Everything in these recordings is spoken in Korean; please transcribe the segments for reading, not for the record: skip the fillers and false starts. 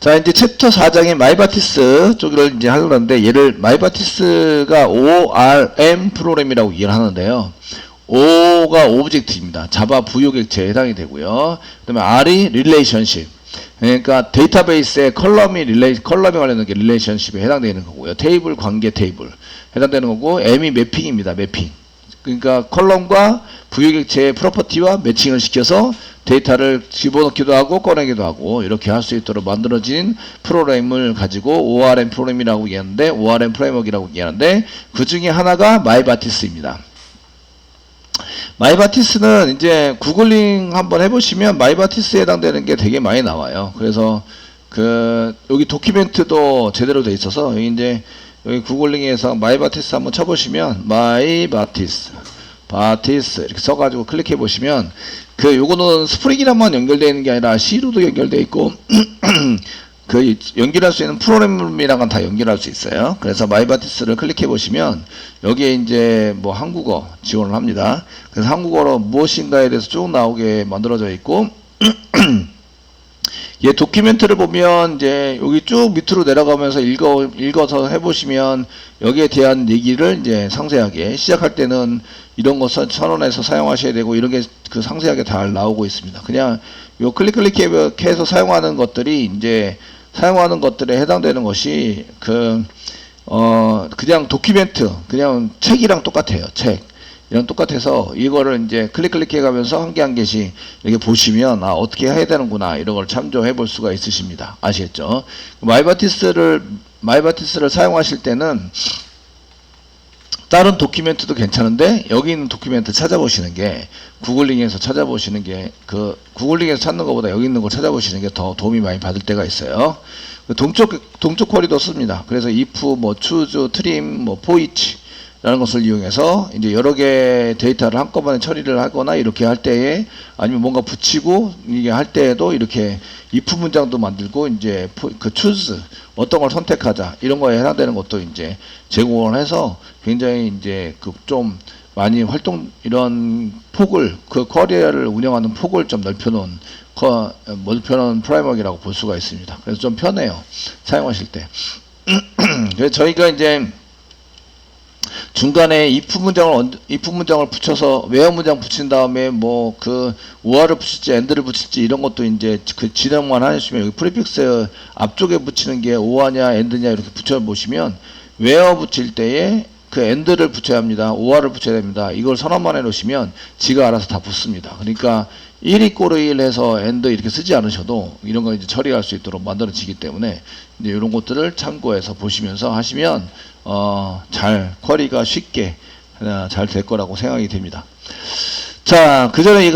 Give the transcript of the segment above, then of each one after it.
자, 이제 챕터 4장의 마이바티스 쪽을 이제 하려고 하는데, 얘를 마이바티스가 ORM 프로그램이라고 이해를 하는데요. O가 오브젝트입니다. 자바 부요객체에 해당이 되고요. 그 다음에 R이 릴레이션십. 그러니까 데이터베이스의 컬럼에 관련된 게 릴레이션십에 해당되는 거고요. 테이블, 관계 테이블 해당되는 거고, M이 매핑입니다. 매핑. 그러니까 컬럼과 부유객체의 프로퍼티와 매칭을 시켜서 데이터를 집어넣기도 하고 꺼내기도 하고 이렇게 할 수 있도록 만들어진 프로그램을 가지고 ORM 프로그램이라고 얘기하는데, ORM 프레임워크라고 얘기하는데, 그 중에 하나가 마이바티스입니다. 마이바티스는 이제 구글링 한번 해보시면 마이바티스에 해당되는 게 되게 많이 나와요. 그래서 여기 도큐멘트도 제대로 돼 있어서 여기 구글링에서 마이바티스 한번 쳐보시면 마이바티스 이렇게 써가지고 클릭해 보시면 요거는 스프링이랑만 연결되어 있는 게 아니라 C로도 연결되어 있고 연결할 수 있는 프로그램이랑은 다 연결할 수 있어요. 그래서 마이바티스를 클릭해 보시면 여기에 이제 뭐 한국어 지원을 합니다. 그래서 한국어로 무엇인가에 대해서 쭉 나오게 만들어져 있고 얘 도큐멘트를 보면 이제 여기 쭉 밑으로 내려가면서 읽어서 해보시면 여기에 대한 얘기를 이제 상세하게, 시작할 때는 이런 거 선언해서 사용하셔야 되고 이런 게 상세하게 잘 나오고 있습니다. 그냥 요 클릭해서 사용하는 것들이 이제 사용하는 것들에 해당되는 것이 그냥 도큐멘트, 그냥 책이랑 똑같아요. 책. 이런 똑같아서 이거를 이제 클릭해 가면서 한 개 한 개씩 이렇게 보시면 어떻게 해야 되는구나 이런 걸 참조해 볼 수가 있으십니다. 아시겠죠? 마이바티스를 사용하실 때는 다른 도큐멘트도 괜찮은데 여기 있는 도큐멘트 찾아보시는 게, 구글링에서 찾아보시는 게 구글링에서 찾는 것보다 여기 있는 걸 찾아보시는 게 더 도움이 많이 받을 때가 있어요. 동적 쿼리도 씁니다. 그래서 if, 뭐 choose, trim, 뭐 for each 라는 것을 이용해서 이제 여러 개의 데이터를 한꺼번에 처리를 하거나 이렇게 할 때에, 아니면 뭔가 붙이고 이게 할 때에도 이렇게 if 문장도 만들고 이제 choose 어떤 걸 선택하자 이런 거에 해당되는 것도 이제 제공을 해서 굉장히 이제 좀 많이 이런 폭을, 쿼리를 운영하는 폭을 좀 넓혀놓은 프레임워크라고 볼 수가 있습니다. 그래서 좀 편해요, 사용하실 때. 그래서 저희가 이제 중간에 if 문장을 붙여서 where 문장 붙인 다음에 뭐 or를 붙일지 and를 붙일지 이런 것도 이제 진행만 하시면 여기 프리픽스 앞쪽에 붙이는 게 or냐 and냐 이렇게 붙여 보시면 where 붙일 때에 and를 붙여야 합니다. or를 붙여야 됩니다. 이걸 선언만 해 놓으시면 지가 알아서 다 붙습니다. 그러니까 1=1 해서 and 이렇게 쓰지 않으셔도 이런 거 이제 처리할 수 있도록 만들어지기 때문에 이제 이런 것들을 참고해서 보시면서 하시면 쿼리가 쉽게 잘 될 거라고 생각이 됩니다. 자, 그 전에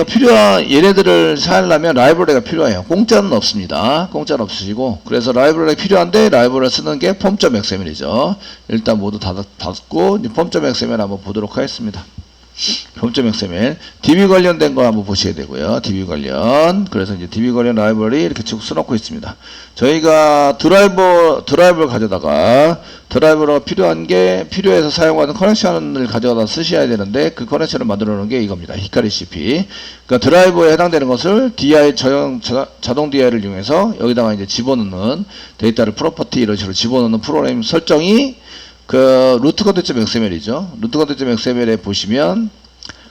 얘네들을 사용하려면 라이브러리가 필요해요. 공짜는 없습니다. 공짜는 없으시고, 그래서 라이브러리가 필요한데 라이브러리를 쓰는 게 pom.xml이죠. 일단 모두 닫고 pom.xml 한번 보도록 하겠습니다. pom.xml DB 관련된 거 한번 보셔야 되고요. DB 관련, 그래서 이제 DB 관련 라이브러리 이렇게 쭉 써놓고 있습니다. 저희가 드라이버를 가져다가 드라이버로 필요해서 사용하는 커넥션을 가져다 쓰셔야 되는데, 그 커넥션을 만들어 놓은 게 이겁니다. 히카리 CP. 그러니까 드라이버에 해당되는 것을 자동 DI를 이용해서 여기다가 이제 집어넣는, 데이터를 프로퍼티 이런 식으로 집어넣는 프로그램 설정이 루트 컨텐츠.xml이죠. 루트 컨텐츠.xml에 보시면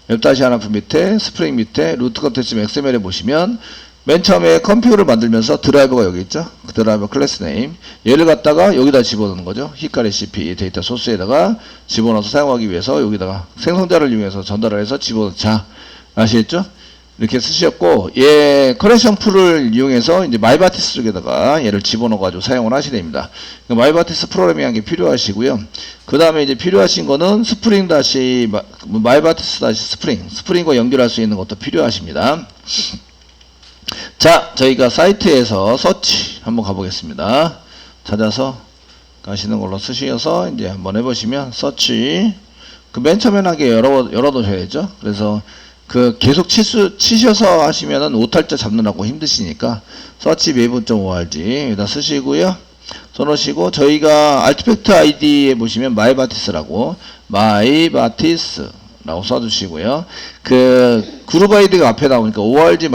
웹-하나프 밑에 스프링 밑에 루트 컨텐츠.xml에 보시면 맨 처음에 컴퓨터를 만들면서 드라이버가 여기 있죠. 그 드라이버 클래스 네임, 얘를 갖다가 여기다 집어넣는 거죠. 히카리 CP 데이터 소스에다가 집어넣어서 사용하기 위해서 여기다가 생성자를 이용해서 전달을 해서 집어넣자. 아시겠죠? 이렇게 쓰셨고, 얘 커넥션 풀을 이용해서 이제 마이바티스 쪽에다가 얘를 집어넣어가지고 사용을 하셔야 됩니다. 그러니까 마이바티스 프로그래밍한 게 필요하시고요. 그 다음에 이제 필요하신 거는 마이바티스 스프링과 연결할 수 있는 것도 필요하십니다. 자, 저희가 사이트에서 서치 한번 가보겠습니다. 찾아서 가시는 걸로 쓰셔서 이제 한번 해보시면 서치, 맨 처음에 하게 열어놓으셔야죠. 그래서 계속 치셔서 하시면은 오탈자 잡느라고 힘드시니까 서치 maven.org 여기다 쓰시고요. 써놓으시고, 저희가 아티팩트 아이디에 보시면 마이바티스라고 써주시고요. 그룹 아이디가 앞에 나오니까 org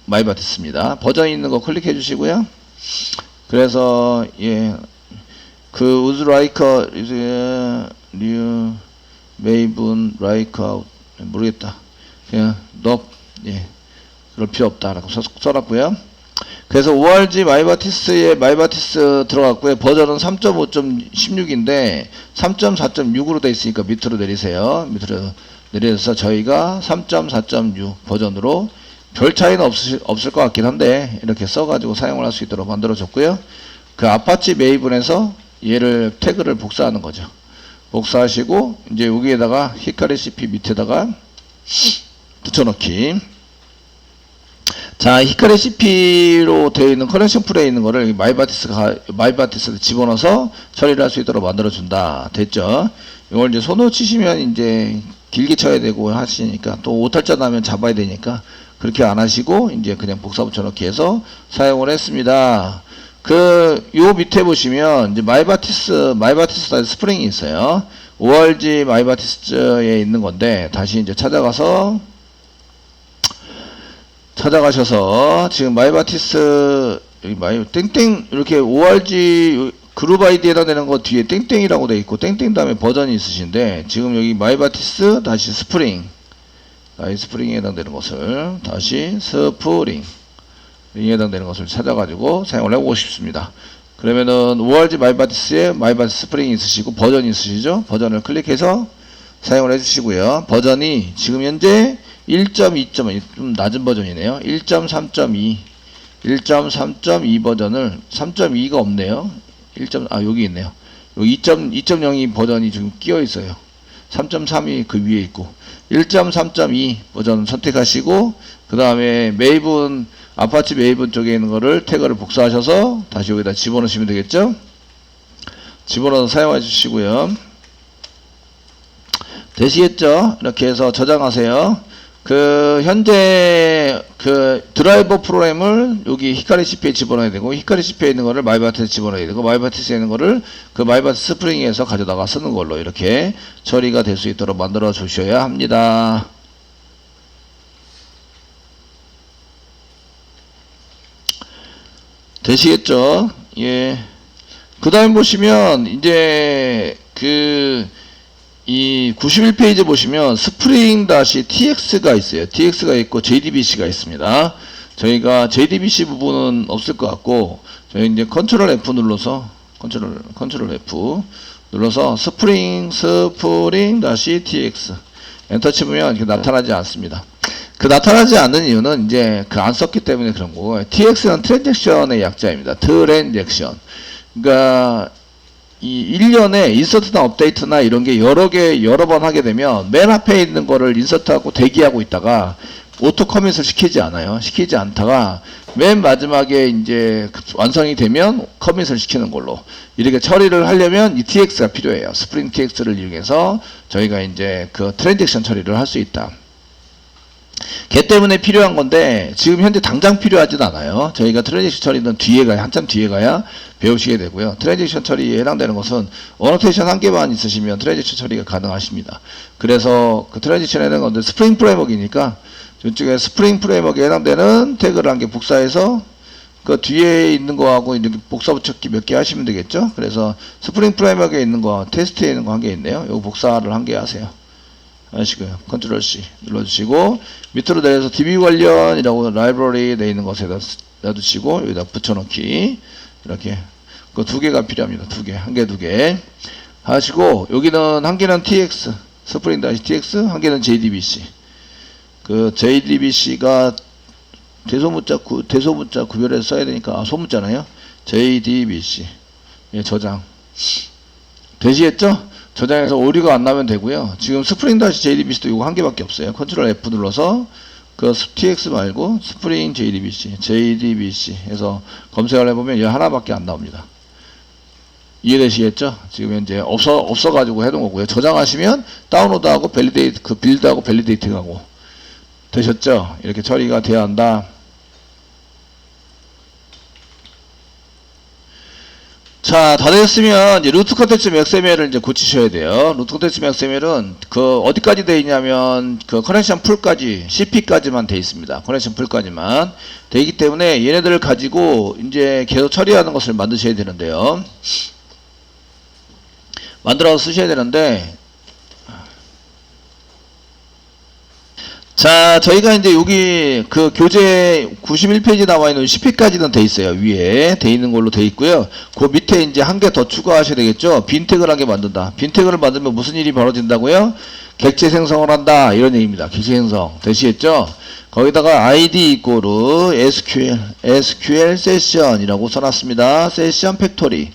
마이바티스입니다. 버전 있는 거 클릭해 주시고요. 그래서 그 would like new maven like out 모르겠다. 그냥 그럴 필요 없다라고 써놨고요. 그래서 ORG 마이바티스에 마이바티스 들어갔고요. 버전은 3.5.16인데 3.4.6으로 되어 있으니까 밑으로 내리세요. 밑으로 내려서 저희가 3.4.6 버전으로 별 차이는 없을 것 같긴 한데 이렇게 써가지고 사용을 할 수 있도록 만들어줬고요. 그 아파치 메이븐에서 얘를 태그를 복사하는 거죠. 복사하시고 이제 여기에다가 히카리 CP 밑에다가 붙여넣기. 자, 히카리 CP로 되어 있는 커넥션 풀에 있는 거를 마이바티스에 집어넣어서 처리를 할 수 있도록 만들어준다. 됐죠? 이걸 이제 손으로 치시면 이제 길게 쳐야 되고 하시니까 또 오탈자 나면 잡아야 되니까 그렇게 안 하시고 이제 그냥 복사 붙여넣기 해서 사용을 했습니다. 요 밑에 보시면 이제 마이바티스 스프링이 있어요. ORG 마이바티스에 있는 건데 다시 이제 찾아가셔서 지금 마이바티스 여기 땡땡 이렇게 ORG 그룹 아이디에 해당되는 거 뒤에 땡땡이라고 되어 있고 땡땡 다음에 버전이 있으신데 지금 여기 마이바티스 다시 스프링에 해당되는 것을 다시 스프링에 해당되는 것을 찾아가지고 사용을 해보고 싶습니다. 그러면은 ORG 마이바티스에 마이바티스 스프링이 있으시고 버전이 있으시죠? 버전을 클릭해서 사용을 해주시고요. 버전이 지금 현재 1.2. 좀 낮은 버전이네요. 1.3.2 버전을 3.2가 없네요. 여기 있네요. 여기 2.0이 버전이 지금 끼어 있어요. 3.3이 그 위에 있고 1.3.2 버전 선택하시고 그 다음에 메이븐 아파치 메이븐 쪽에 있는 거를 태그를 복사하셔서 다시 여기다 집어넣으시면 되겠죠. 집어넣어서 사용해 주시고요. 되시겠죠? 이렇게 해서 저장하세요. 현재 드라이버 프로그램을 여기 히카리 CP에 집어넣어야 되고, 히카리 CP에 있는 거를 마이바티스에 집어넣어야 되고, 마이바티스에 있는 거를 그 마이바티스 스프링에서 가져다가 쓰는 걸로 이렇게 처리가 될 수 있도록 만들어 주셔야 합니다. 되시겠죠? 예. 그 다음 보시면, 이제, 이 91페이지 보시면 spring-tx가 있어요. tx가 있고 jdbc가 있습니다. 저희가 jdbc 부분은 없을 것 같고 저희 이제 컨트롤 F 눌러서 컨트롤 F 눌러서 spring-tx 엔터 치면 이렇게 나타나지 않습니다. 나타나지 않는 이유는 이제 안 썼기 때문에 그런 거고, tx는 트랜잭션의 약자입니다. 트랜잭션. 그러니까 이 1년에 인서트나 업데이트나 이런 게 여러 번 하게 되면 맨 앞에 있는 거를 인서트하고 대기하고 있다가 오토 커밋을 시키지 않다가 맨 마지막에 이제 완성이 되면 커밋을 시키는 걸로 이렇게 처리를 하려면 이 TX가 필요해요. 스프링 TX를 이용해서 저희가 이제 트랜잭션 처리를 할 수 있다. 걔 때문에 필요한 건데 지금 현재 당장 필요하진 않아요. 저희가 트랜잭션 처리는 한참 뒤에 가야 배우시게 되고요. 트랜잭션 처리에 해당되는 것은 어노테이션 한 개만 있으시면 트랜잭션 처리가 가능하십니다. 그래서 트랜잭션에 해당되는 건데 스프링 프레임워크이니까 이쪽에 스프링 프레임워크에 해당되는 태그를 한 개 복사해서 뒤에 있는 거하고 이렇게 복사 붙였기 몇 개 하시면 되겠죠. 그래서 스프링 프레임워크에 있는 거, 테스트에 있는 거 한 개 있네요. 이거 복사를 한 개 하세요. 하시고요. 컨트롤 C 눌러주시고 밑으로 내려서 DB 관련이라고 라이브러리 돼 있는 것에다 놔두시고 여기다 붙여넣기 이렇게 두 개가 필요합니다. 한 개 두 개 하시고 여기는 한 개는 TX 스프링-TX 한 개는 JDBC JDBC가 대소문자 구별해서 써야 되니까 소문자네요. JDBC 저장 되시겠죠? 저장해서 오류가 안 나면 되고요. 지금 spring-jdbc도 이거 한 개밖에 없어요. 컨트롤 F 눌러서 tx 말고 spring jdbc 해서 검색을 해보면 이 하나밖에 안 나옵니다. 이해되시겠죠? 지금 현재 없어가지고 해둔 거고요. 저장하시면 다운로드하고 빌드하고 밸리데이팅하고 되셨죠? 이렇게 처리가 돼야 한다. 자, 다 됐으면 이제 루트 컨텐츠 XML을 이제 고치셔야 돼요. 루트 컨텐츠 XML은 그 어디까지 돼 있냐면 그 커넥션 풀까지 CP까지만 돼 있습니다. 커넥션 풀까지만 돼 있기 때문에 얘네들을 가지고 이제 계속 처리하는 것을 만드셔야 되는데요. 만들어서 쓰셔야 되는데, 자, 저희가 이제 여기 그 교재 91페이지 나와 있는 CP까지는 돼 있어요. 위에 돼 있는 걸로 돼 있고요. 그 밑에 이제 한 개 더 추가하셔야 되겠죠. 빈택을 한 개 만든다. 빈택을 만들면 무슨 일이 벌어진다고요? 객체 생성을 한다. 이런 얘기입니다. 객체 생성. 되시겠죠? 거기다가 ID 이꼬르 SQL 세션이라고 써놨습니다. 세션 팩토리.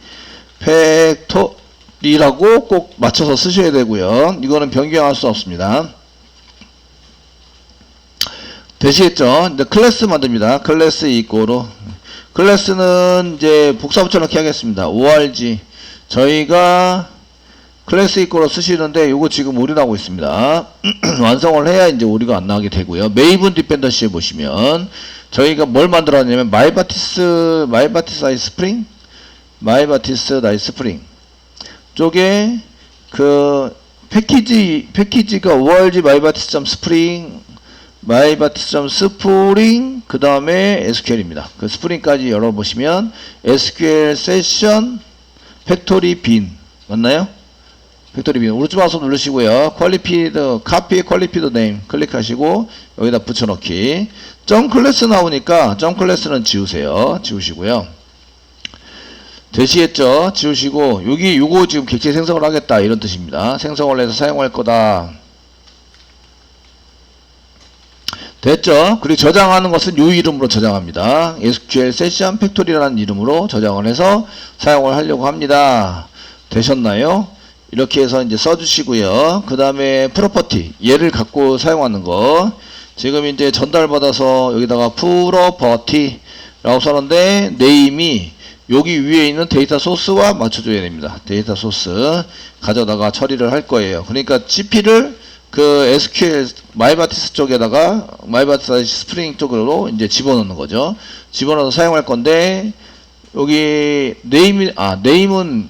팩토리라고 꼭 맞춰서 쓰셔야 되고요. 이거는 변경할 수 없습니다. 되시겠죠? 이제 클래스 만듭니다. 클래스 이꼬르. 클래스는 이제 복사 붙여넣기 하겠습니다. org. 저희가 클래스 이꼬르 쓰시는데 요거 지금 오류 나고 있습니다. 완성을 해야 이제 오류가 안 나게 되고요. 메이븐 디펜던시에 보시면 저희가 뭘 만들었냐면 마이바티스 아이 스프링 쪽에 그 패키지가 org 마이바티스.spring 마이바티스.spring 그 다음에 SQL입니다. 그 스프링까지 열어보시면 SQL 세션 팩토리 빈 맞나요? 팩토리 빈 오른쪽 마우스 누르시고요. 퀄리피드 카피 퀄리피드 네임 클릭하시고 여기다 붙여넣기. 점 클래스 나오니까 점 클래스는 지우시고요. 되시겠죠? 지우시고 여기 요거 지금 객체 생성을 하겠다 이런 뜻입니다. 생성을 해서 사용할 거다. 됐죠? 그리고 저장하는 것은 이 이름으로 저장합니다. SQL 세션 팩토리라는 이름으로 저장을 해서 사용을 하려고 합니다. 되셨나요? 이렇게 해서 이제 써주시고요. 그 다음에 프로퍼티 얘를 갖고 사용하는 거 지금 이제 전달받아서 여기다가 프로퍼티라고 썼는데 네임이 여기 위에 있는 데이터 소스와 맞춰줘야 됩니다. 데이터 소스 가져다가 처리를 할 거예요. 그러니까 CP를 그 SQL 마이바티스 쪽에다가 마이바티스 스프링 쪽으로 이제 집어넣는 거죠. 집어넣어서 사용할 건데 여기 네임은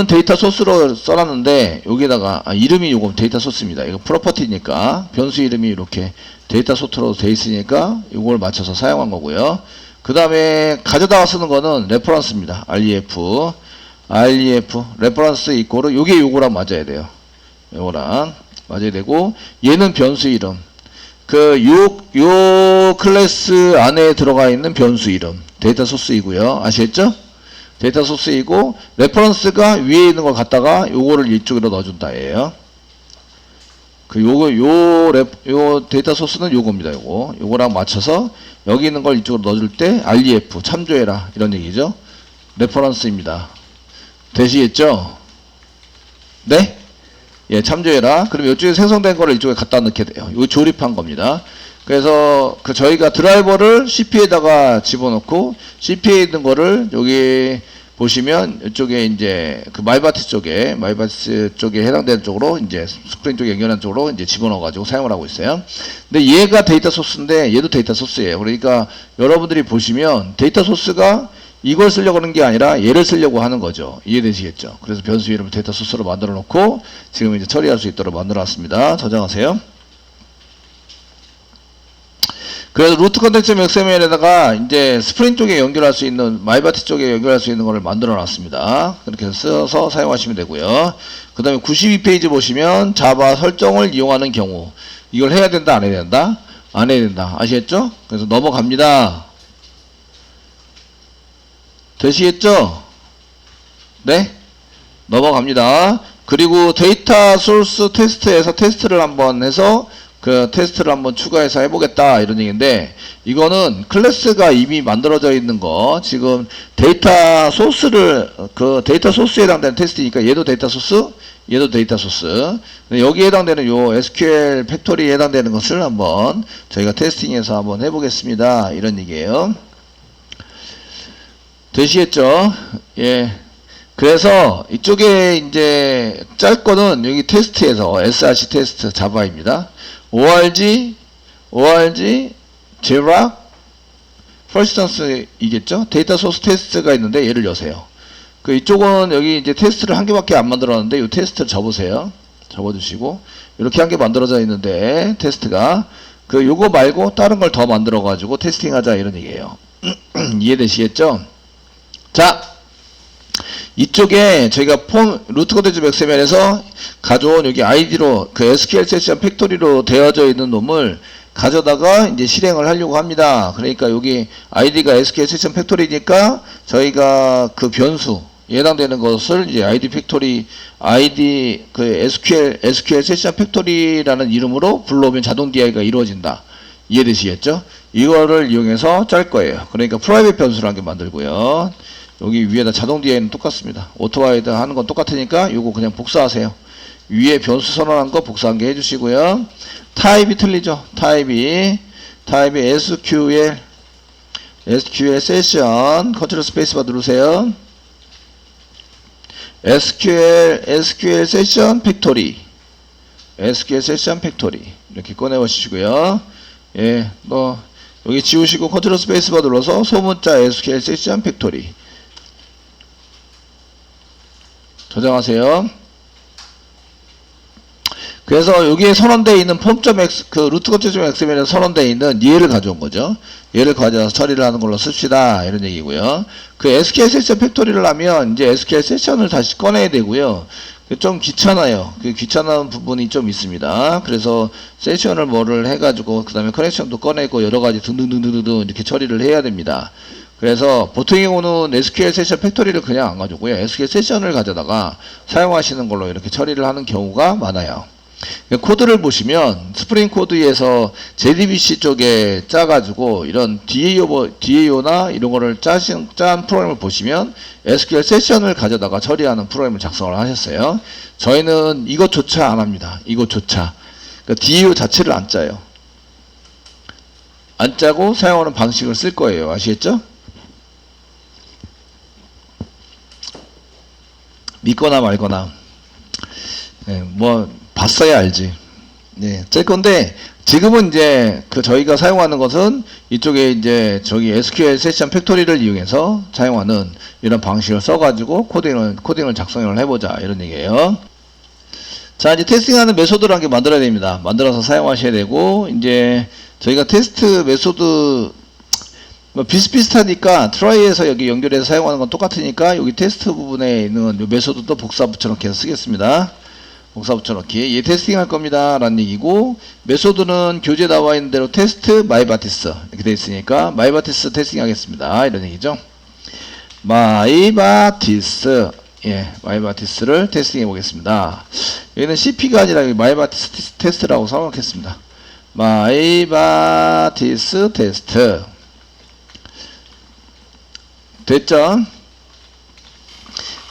데이터 소스로 써놨는데 여기다가 이름이 요거 데이터 소스입니다. 이거 프로퍼티니까 변수 이름이 이렇게 데이터 소스로 돼 있으니까 이걸 맞춰서 사용한 거고요. 그 다음에 가져다가 쓰는 거는 레퍼런스입니다. REF 레퍼런스 이꼬르 요게 요거랑 맞아야 돼요. 요거랑 맞아야 되고 얘는 변수 이름 요 클래스 안에 들어가 있는 변수 이름 데이터 소스이고요. 아시겠죠? 데이터 소스이고 레퍼런스가 위에 있는 걸 갖다가 요거를 이쪽으로 넣어준다 예요. 요 데이터 소스는 요겁니다. 요거랑 맞춰서 여기 있는 걸 이쪽으로 넣어줄 때 REF 참조해라 이런 얘기죠. 레퍼런스입니다. 되시겠죠? 네? 예, 참조해라. 그럼 이쪽에 생성된 거를 이쪽에 갖다 넣게 돼요. 이거 조립한 겁니다. 그래서 그 저희가 드라이버를 CP에다가 집어넣고 CP에 있는 거를 여기 보시면 이쪽에 이제 그 마이바티스 쪽에 해당되는 쪽으로 이제 스프링 쪽에 연결한 쪽으로 이제 집어넣어 가지고 사용을 하고 있어요. 근데 얘가 데이터 소스인데 얘도 데이터 소스예요. 그러니까 여러분들이 보시면 데이터 소스가 이걸 쓰려고 하는 게 아니라 얘를 쓰려고 하는 거죠. 이해되시겠죠? 그래서 변수 이름을 데이터 소스로 만들어 놓고 지금 이제 처리할 수 있도록 만들어 놨습니다. 저장하세요. 그래서 루트 컨텐츠 XML에다가 이제 스프링 쪽에 연결할 수 있는 마이바티 쪽에 연결할 수 있는 것을 만들어 놨습니다. 그렇게 써서 사용하시면 되고요. 그 다음에 92페이지 보시면 자바 설정을 이용하는 경우 이걸 해야 된다 안 해야 된다? 안 해야 된다. 아시겠죠? 그래서 넘어갑니다. 되시겠죠? 네? 넘어갑니다. 그리고 데이터 소스 테스트에서 테스트를 한번 해서 그 테스트를 한번 추가해서 해보겠다 이런 얘기인데 이거는 클래스가 이미 만들어져 있는 거 지금 데이터 소스를 그 데이터 소스에 해당되는 테스트니까 얘도 데이터 소스 얘도 데이터 소스 여기에 해당되는 요 SQL 팩토리에 해당되는 것을 한번 저희가 테스팅해서 한번 해보겠습니다 이런 얘기예요. 되시겠죠? 예. 그래서 이쪽에 이제 짤 거는 여기 테스트에서 src 테스트 자바입니다. org, 제락, 퍼시스턴스 이겠죠? 데이터 소스 테스트가 있는데 얘를 여세요. 그 이쪽은 여기 이제 테스트를 한 개밖에 안 만들었는데 이 테스트를 접으세요. 접어주시고 이렇게 한 개 만들어져 있는데 테스트가 그 요거 말고 다른 걸 더 만들어 가지고 테스팅하자 이런 얘기예요. 이해되시겠죠? 자, 이쪽에 저희가 루트 코드 중 XML에서 가져온 여기 아이디로 그 SQL 세션 팩토리로 되어져 있는 놈을 가져다가 이제 실행을 하려고 합니다. 그러니까 여기 아이디가 SQL 세션 팩토리니까 저희가 그 변수 해당되는 것을 이제 아이디 팩토리 아이디 그 SQL 세션 팩토리라는 이름으로 불러오면 자동 DI가 이루어진다. 이해되시겠죠? 이거를 이용해서 짤 거예요. 그러니까 프라이빗 변수를 한 개 만들고요. 여기 위에다 자동 DI는 똑같습니다. 오토와이드 하는 건 똑같으니까 요거 그냥 복사하세요. 위에 변수 선언한 거 복사한 게 해주시고요. 타입이 틀리죠. 타입이 SQL 세션 컨트롤 스페이스바 누르세요. SQL 세션 팩토리 이렇게 꺼내 보시고요. 예, 뭐 여기 지우시고 컨트롤 스페이스바 눌러서 소문자 SQL 세션 팩토리 저장하세요. 그래서 여기에 선언되어 있는 폼.x 그 루트 코드.xml에 선언되어 있는 얘를 가져온 거죠. 얘를 가져와서 처리를 하는 걸로 씁시다 이런 얘기고요. 그 SQL 세션 팩토리를 하면 이제 SQL 세션을 다시 꺼내야 되고요. 좀 귀찮아요. 그 귀찮은 부분이 좀 있습니다. 그래서 세션을 뭐를 해가지고 그 다음에 커넥션도 꺼내고 여러가지 등등등등등 이렇게 처리를 해야 됩니다. 그래서 보통의 경우는 SQL 세션 팩토리를 그냥 안 가지고요. SQL 세션을 가져다가 사용하시는 걸로 이렇게 처리를 하는 경우가 많아요. 코드를 보시면 스프링 코드에서 JDBC 쪽에 짜가지고 이런 DAO나 이런 거를 짠 프로그램을 보시면 SQL 세션을 가져다가 처리하는 프로그램을 작성을 하셨어요. 저희는 이것조차 안 합니다. 이것조차. 그러니까 DAO 자체를 안 짜요. 안 짜고 사용하는 방식을 쓸 거예요. 아시겠죠? 믿거나 말거나. 네, 뭐 봤어야 알지. 네, 제 건데 지금은 이제 그 저희가 사용하는 것은 이쪽에 이제 저기 SQL 세션 팩토리를 이용해서 사용하는 이런 방식을 써가지고 코딩을 작성을 해보자 이런 얘기예요. 자, 이제 테스팅하는 메소드를 한 개 만들어야 됩니다. 만들어서 사용하셔야 되고 이제 저희가 테스트 메소드 뭐 비슷비슷하니까 트라이에서 여기 연결해서 사용하는 건 똑같으니까 여기 테스트 부분에 있는 이 메소드도 복사 붙여넣기 해서 쓰겠습니다. 복사 붙여넣기. 얘 테스팅 할 겁니다. 라는 얘기고, 메소드는 교재에 나와 있는 대로 테스트 마이바티스. 이렇게 되어 있으니까, 마이바티스 테스팅 하겠습니다. 이런 얘기죠. 마이바티스. 예, 마이바티스를 테스팅 해 보겠습니다. 여기는 CP가 아니라 마이바티스 테스트라고 써놓겠습니다. 마이바티스 테스트. 됐죠?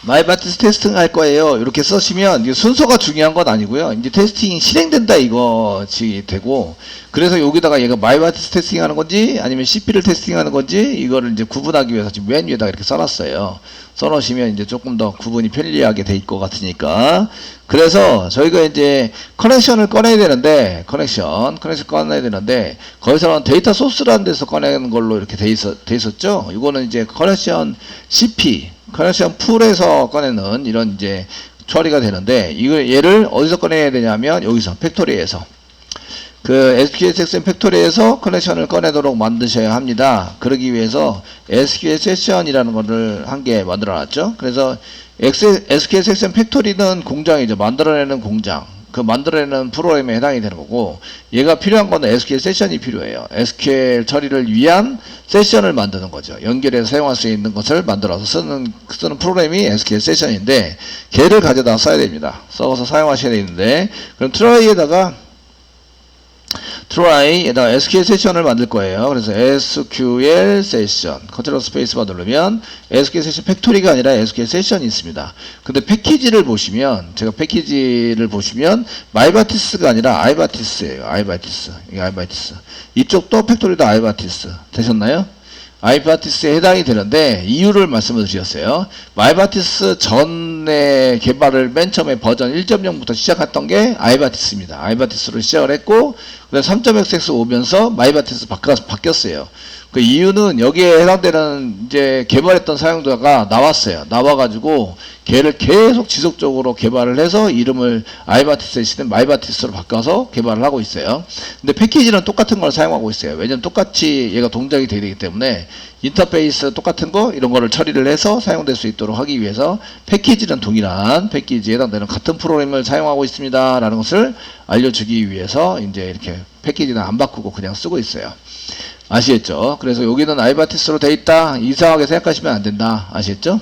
마이바티스 테스팅 할 거예요. 이렇게 쓰시면 이게 순서가 중요한 건 아니고요. 이제 테스팅이 실행된다 이거지 되고, 그래서 여기다가 얘가 마이바티스 테스팅 하는 건지 아니면 CP를 테스팅 하는 건지 이거를 이제 구분하기 위해서 지금 맨 위에다가 이렇게 써놨어요. 써놓으시면 이제 조금 더 구분이 편리하게 될 것 같으니까. 그래서 저희가 이제 커넥션을 꺼내야 되는데, 커넥션 꺼내야 되는데, 거기서는 데이터 소스라는 데서 꺼내는 걸로 이렇게 돼 있었죠. 이거는 이제 커넥션 CP, 커넥션 풀에서 꺼내는 이런 이제 처리가 되는데, 얘를 어디서 꺼내야 되냐면, 여기서, 팩토리에서. 그 SQL 세션 팩토리에서 커넥션을 꺼내도록 만드셔야 합니다. 그러기 위해서 SQL 세션이라는 거를 한 개 만들어 놨죠. 그래서 SQL 세션 팩토리는 공장이죠. 만들어내는 공장. 그 만들어내는 프로그램에 해당이 되는 거고, 얘가 필요한 거는 SQL 세션이 필요해요. SQL 처리를 위한 세션을 만드는 거죠. 연결해서 사용할 수 있는 것을 만들어서 쓰는 프로그램이 SQL 세션인데, 걔를 가져다 써야 됩니다. 써서 사용하셔야 되는데, 그럼 트라이에다가 SQL 세션을 만들 거예요. 그래서 SQL 세션 컨트롤 스페이스바 누르면 SQL 세션 팩토리가 아니라 SQL 세션이 있습니다. 근데 패키지를 보시면 마이바티스가 아니라 아이바티스예요. 아이바티스. 이게 아이바티스. 이쪽도 팩토리도 아이바티스. 되셨나요? 아이바티스에 해당이 되는데 이유를 말씀을 드렸어요. 아이바티스 전에 개발을 맨 처음에 버전 1.0부터 시작했던 게 아이바티스입니다. 아이바티스로 시작을 했고 그다음 3.xx 오면서 마이바티스 바뀌었어요. 그 이유는 여기에 해당되는 이제 개발했던 사용자가 나왔어요. 나와가지고 걔를 계속 지속적으로 개발을 해서 이름을 아이바티스 대신에 마이바티스로 바꿔서 개발을 하고 있어요. 근데 패키지는 똑같은 걸 사용하고 있어요. 왜냐면 똑같이 얘가 동작이 되기 때문에 인터페이스 똑같은 거 이런 거를 처리를 해서 사용될 수 있도록 하기 위해서 패키지는 동일한 패키지에 해당되는 같은 프로그램을 사용하고 있습니다. 라는 것을 알려주기 위해서 이제 이렇게 패키지는 안 바꾸고 그냥 쓰고 있어요. 아시겠죠? 그래서 여기는 아이바티스로 돼 있다. 이상하게 생각하시면 안 된다. 아시겠죠?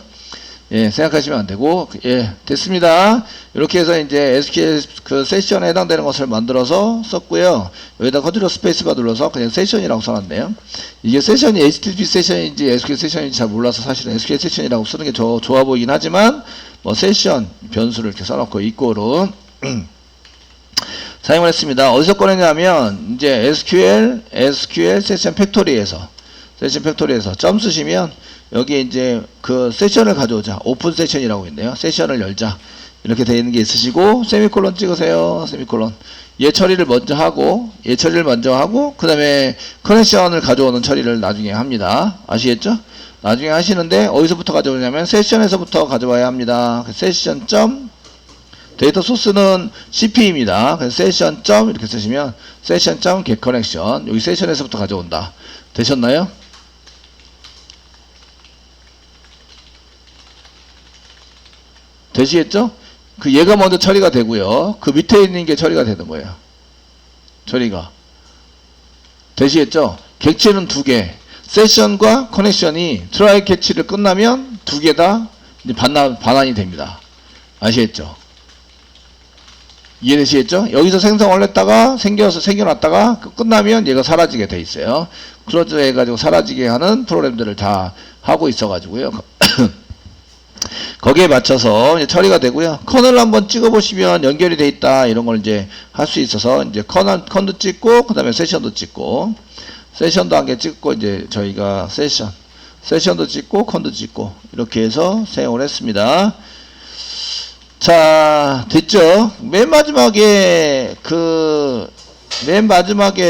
예, 생각하시면 안 되고, 예, 됐습니다. 이렇게 해서 이제 SQL 그 세션에 해당되는 것을 만들어서 썼고요. 여기다 컨트롤 스페이스바 눌러서 그냥 세션이라고 써놨네요. 이게 세션이 HTTP 세션인지 SQL 세션인지 잘 몰라서 사실은 SQL 세션이라고 쓰는 게 좋아 보이긴 하지만, 뭐 세션 변수를 이렇게 써놓고 이꼬로 사용을 했습니다. 어디서 꺼냈냐면 이제 SQL 세션 팩토리에서 점 쓰시면 여기 이제 그 세션을 가져오자. 오픈 세션이라고 있네요. 세션을 열자. 이렇게 되어 있는 게 있으시고 세미콜론 찍으세요. 세미콜론. 얘 처리를 먼저 하고 그 다음에 커넥션을 가져오는 처리를 나중에 합니다. 아시겠죠? 나중에 하시는데 어디서부터 가져오냐면 세션에서부터 가져와야 합니다. 세션 점 데이터 소스는 CP입니다. 그래서 세션 점 이렇게 쓰시면 세션 점 get connection 여기 세션에서부터 가져온다. 되셨나요? 되시겠죠? 그 얘가 먼저 처리가 되고요. 그 밑에 있는 게 처리가 되는 거예요. 처리가 되시겠죠? 객체는 두 개. 세션과 커넥션이 트라이 캐치를 끝나면 두 개 다 반환이 됩니다. 아시겠죠? 이해되시겠죠? 여기서 생성을 했다가 생겨났다가 끝나면 얘가 사라지게 돼 있어요. 클로즈 해가지고 사라지게 하는 프로그램들을 다 하고 있어가지고요. 거기에 맞춰서 이제 처리가 되고요. 컨을 한번 찍어보시면 연결이 돼 있다 이런 걸 이제 할 수 있어서 이제 컨도 찍고 그 다음에 세션도 찍고 세션도 한 개 찍고 이제 저희가 세션도 찍고 컨도 찍고 이렇게 해서 사용을 했습니다. 자, 됐죠? 맨 마지막에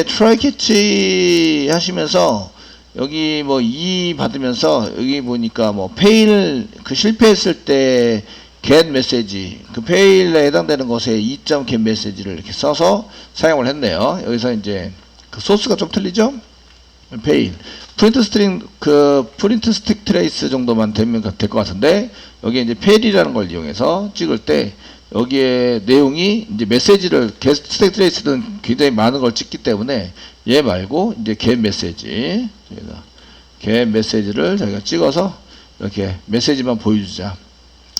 트라이 캐치 하시면서 여기 뭐 2 받으면서 여기 보니까 뭐 페일 실패했을 때 get 메시지 그 페일에 해당되는 것에 2점 get 메시지를 이렇게 써서 사용을 했네요. 여기서 이제 그 소스가 좀 틀리죠? 페일 프린트 스틱 트레이스 정도만 되면 될 것 같은데 여기에 이제 페일이라는 걸 이용해서 찍을 때 여기에 내용이 이제 메시지를 스택 트레이스는 굉장히 많은 걸 찍기 때문에 얘 말고 이제 get 메시지 get 메시지를 저희가 찍어서 이렇게 메시지만 보여주자.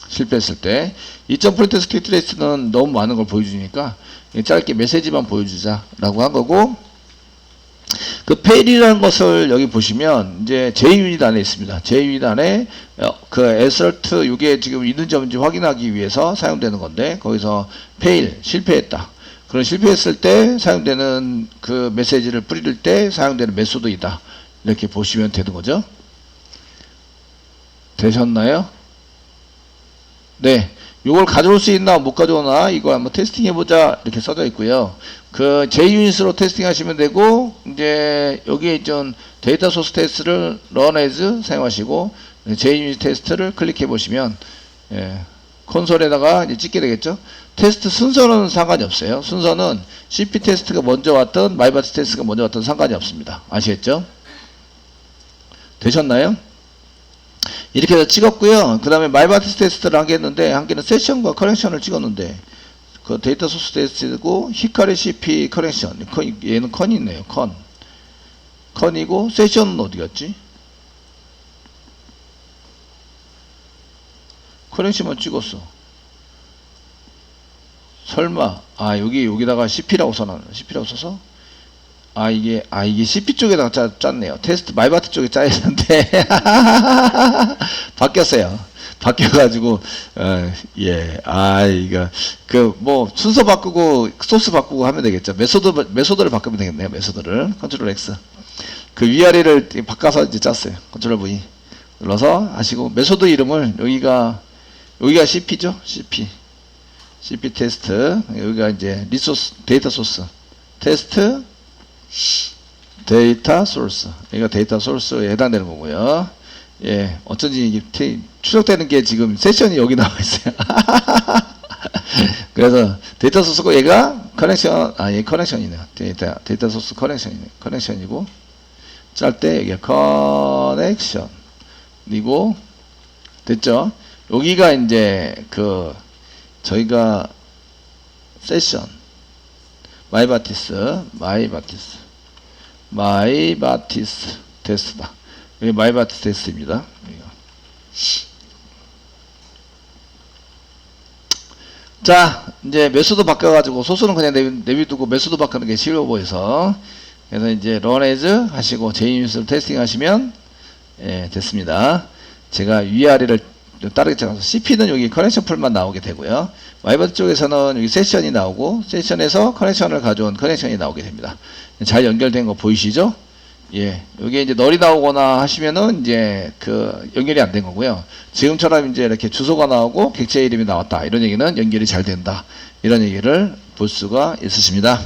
실패했을 때 2점 프린트 스틱 트레이스는 너무 많은 걸 보여주니까 짧게 메시지만 보여주자 라고 한 거고 그 페일이라는 것을 여기 보시면 이제 J유닛 안에 있습니다. J유닛 안에 그 assert 이게 지금 있는 점인지 확인하기 위해서 사용되는 건데 거기서 fail 실패했다. 그런 실패했을 때 사용되는 그 메시지를 뿌릴 때 사용되는 메소드이다. 이렇게 보시면 되는 거죠. 되셨나요? 네. 이걸 가져올 수 있나 못 가져오나 이거 한번 테스팅 해보자 이렇게 써져 있고요. 그 JUnit으로 테스팅 하시면 되고 이제 여기에 있던 데이터 소스 테스트를 run as 사용하시고 JUnit 테스트를 클릭해 보시면 콘솔에다가 이제 찍게 되겠죠. 테스트 순서는 상관이 없어요. 순서는 CP 테스트가 먼저 왔든 마이바티 테스트가 먼저 왔든 상관이 없습니다. 아시겠죠? 되셨나요? 이렇게 해서 찍었고요. 그 다음에 마이바티 테스트를 한 개 했는데 한 개는 세션과 커넥션을 찍었는데 그 데이터 소스 테스트고 히카리 CP 커넥션 얘는 컨이 있네요. 컨이고 세션은 어디 갔지? 커넥션만 찍었어. 설마 여기다가 CP라고 써놨네. CP라고 써서 이게 CP 쪽에다가 짰네요. 테스트 마이바티 쪽에 짜야 되는데 바뀌었어요. 바뀌어가지고 이거 뭐 순서 바꾸고 소스 바꾸고 하면 되겠죠. 메소드를 바꾸면 되겠네요. 메소드를 컨트롤 X. 그 위아래를 바꿔서 이제 짰어요. 컨트롤 V 눌러서 하시고, 메소드 이름을 여기가 CP죠? CP 테스트. 여기가 이제 리소스, 데이터 소스. 테스트, 데이터 소스. 여기가 데이터 소스에 해당되는 거고요. 예, 어쩐지 이게 추적되는 게 지금 세션이 여기 나와 있어요. 그래서 데이터 소스고 얘가 커넥션, 얘 커넥션이네요. 데이터 소스 커넥션이네요. 커넥션이고, 짤 때 여기가 커넥션이고, 됐죠? 여기가 이제 저희가 세션, 마이바티스 테스트다. 여기 마이바티스 테스트입니다. 자, 이제 메소드 바꿔가지고 소스는 그냥 내비두고 메소드 바꾸는 게 쉬워 보여서, 그래서 이제 run as 하시고 JUnit을 테스팅 하시면 됐습니다. 제가 위아래를 따르게 적어서 CP는 여기 커넥션 풀만 나오게 되고요. 마이바티 쪽에서는 여기 세션이 나오고, 세션에서 커넥션을 가져온 커넥션이 나오게 됩니다. 잘 연결된 거 보이시죠? 예, 여기 이제 널이 나오거나 하시면은 이제 연결이 안 된 거고요. 지금처럼 이제 이렇게 주소가 나오고 객체 이름이 나왔다, 이런 얘기는 연결이 잘 된다, 이런 얘기를 볼 수가 있으십니다.